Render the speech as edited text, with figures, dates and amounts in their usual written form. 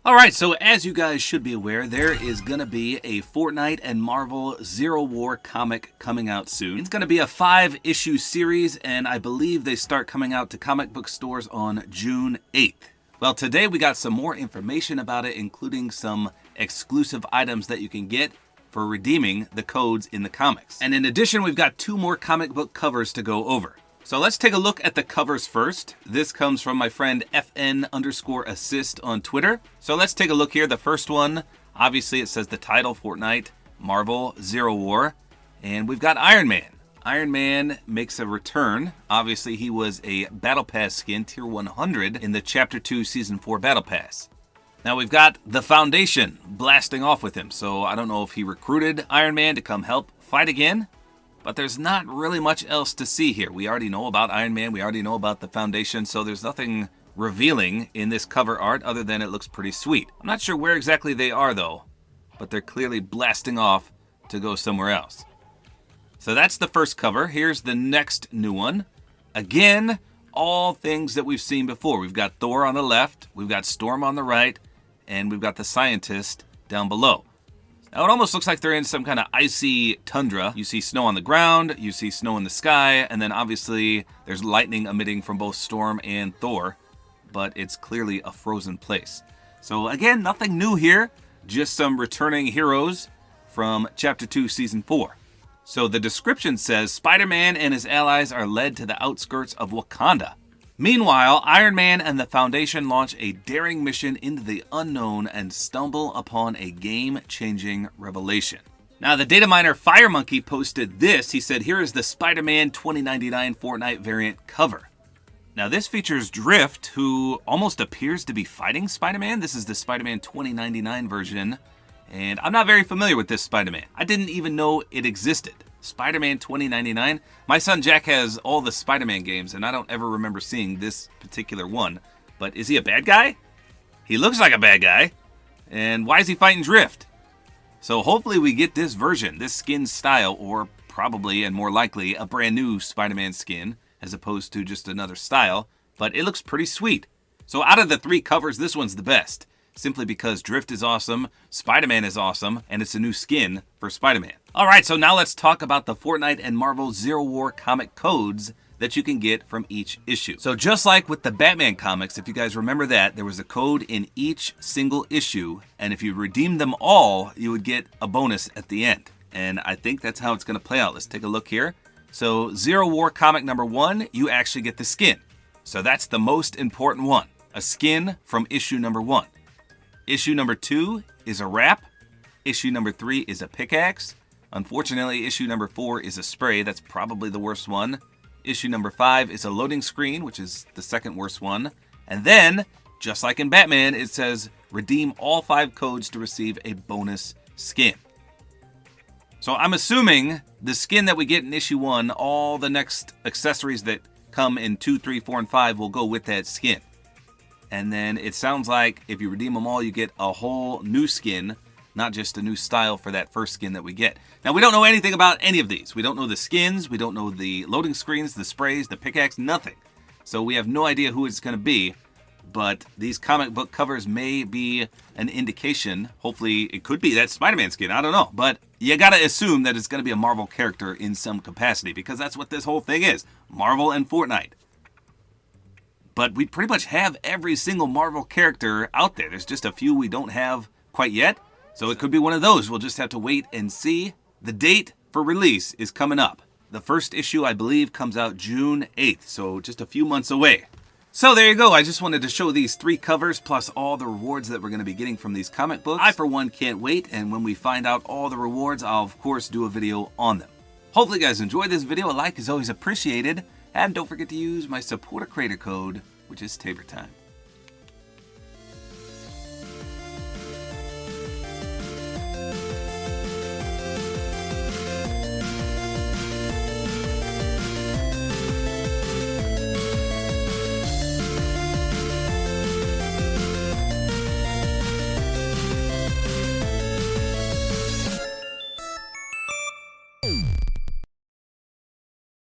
Alright, so as you guys should be aware, there is going to be a Fortnite and Marvel Zero War comic coming out soon. It's going to be a 5-issue series, and I believe they start coming out to comic book stores on June 8th. Well, today we got some more information about it, including some exclusive items that you can get for redeeming the codes in the comics. And in addition, we've got 2 more comic book covers to go over. So let's take a look at the covers first. This comes from my friend FN_assist on Twitter. So let's take a look here. The first one, obviously it says the title, Fortnite, Marvel, Zero War. And we've got Iron Man. Iron Man makes a return. Obviously he was a Battle Pass skin, tier 100, in the Chapter 2 Season 4 Battle Pass. Now we've got the Foundation blasting off with him. So I don't know if he recruited Iron Man to come help fight again. But there's not really much else to see here. We already know about Iron Man. We already know about the Foundation. So there's nothing revealing in this cover art other than it looks pretty sweet. I'm not sure where exactly they are though. But they're clearly blasting off to go somewhere else. So that's the first cover. Here's the next new one. Again, all things that we've seen before. We've got Thor on the left. We've got Storm on the right. And we've got the Scientist down below. Now it almost looks like they're in some kind of icy tundra. You see snow on the ground, you see snow in the sky, and then obviously there's lightning emitting from both Storm and Thor, but it's clearly a frozen place. So again, nothing new here, just some returning heroes from Chapter 2, Season 4. So the description says, Spider-Man and his allies are led to the outskirts of Wakanda. Meanwhile, Iron Man and the Foundation launch a daring mission into the unknown and stumble upon a game-changing revelation. Now, the data miner FireMonkey posted this. He said, here is the Spider-Man 2099 Fortnite variant cover. Now, this features Drift, who almost appears to be fighting Spider-Man. This is the Spider-Man 2099 version, and I'm not very familiar with this Spider-Man. I didn't even know it existed. Spider-Man 2099. My son Jack has all the Spider-Man games, and I don't ever remember seeing this particular one. But is he a bad guy? He looks like a bad guy. And why is he fighting Drift? So hopefully we get this version, this skin style, or probably and more likely a brand new Spider-Man skin, as opposed to just another style. But it looks pretty sweet. So out of the 3 covers, this one's the best. Simply because Drift is awesome, Spider-Man is awesome, and it's a new skin for Spider-Man. Alright, so now let's talk about the Fortnite and Marvel Zero War comic codes that you can get from each issue. So just like with the Batman comics, if you guys remember that, there was a code in each single issue, and if you redeemed them all, you would get a bonus at the end. And I think that's how it's going to play out. Let's take a look here. So Zero War comic number 1, you actually get the skin. So that's the most important one. A skin from issue number 1. Issue number 2 is a wrap. Issue number 3 is a pickaxe. Unfortunately, issue number 4 is a spray. That's probably the worst one. Issue number 5 is a loading screen, which is the second worst one. And then, just like in Batman, it says redeem all 5 codes to receive a bonus skin. So I'm assuming the skin that we get in issue 1, all the next accessories that come in 2, 3, 4, and 5 will go with that skin. And then it sounds like if you redeem them all, you get a whole new skin, not just a new style for that first skin that we get. Now, we don't know anything about any of these. We don't know the skins. We don't know the loading screens, the sprays, the pickaxe, nothing. So we have no idea who it's going to be. But these comic book covers may be an indication. Hopefully, it could be that Spider-Man skin. I don't know. But you got to assume that it's going to be a Marvel character in some capacity, because that's what this whole thing is. Marvel and Fortnite. But we pretty much have every single Marvel character out there. There's just a few we don't have quite yet. So it could be one of those. We'll just have to wait and see. The date for release is coming up. The first issue, I believe, comes out June 8th. So just a few months away. So there you go. I just wanted to show these 3 covers plus all the rewards that we're going to be getting from these comic books. I, for one, can't wait. And when we find out all the rewards, I'll, of course, do a video on them. Hopefully, you guys enjoyed this video. A like is always appreciated. And don't forget to use my Support-A-Creator Code, which is tabortime.